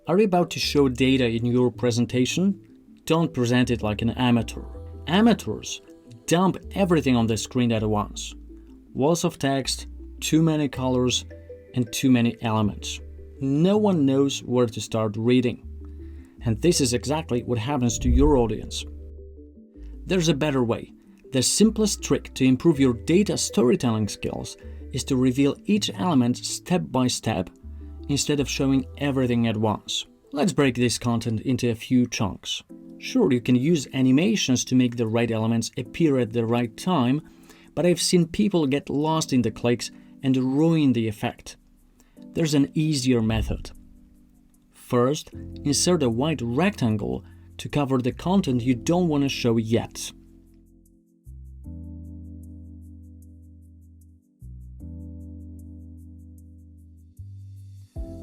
Are you about to show data in your presentation? Don't present it like an amateur. Amateurs dump everything on the screen at once. Walls of text, too many colors, and too many elements. No one knows where to start reading. And this is exactly what happens to your audience. There's a better way. The simplest trick to improve your data storytelling skills is to reveal each element step by step instead of showing everything at once. Let's break this content into a few chunks. Sure, you can use animations to make the right elements appear at the right time, but I've seen people get lost in the clicks and ruin the effect. There's an easier method. First, insert a white rectangle to cover the content you don't want to show yet.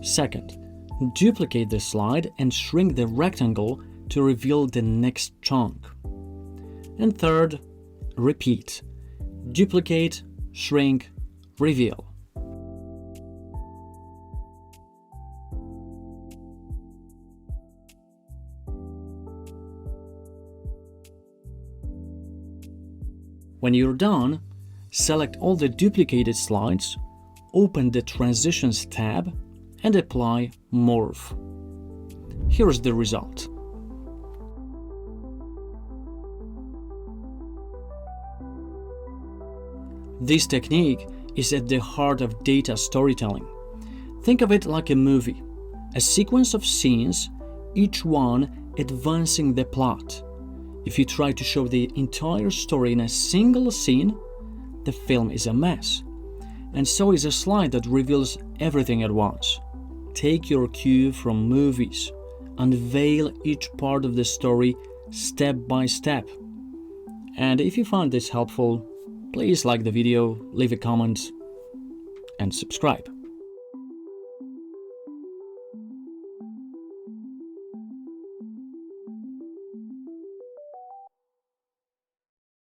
Second, duplicate the slide and shrink the rectangle to reveal the next chunk. And third, repeat. Duplicate, shrink, reveal. When you're done, select all the duplicated slides, open the Transitions tab, and apply Morph. Here's the result. This technique is at the heart of data storytelling. Think of it like a movie, a sequence of scenes, each one advancing the plot. If you try to show the entire story in a single scene, the film is a mess. And so is a slide that reveals everything at once. Take your cue from movies. Unveil each part of the story step by step. And if you found this helpful, please like the video, leave a comment, and subscribe.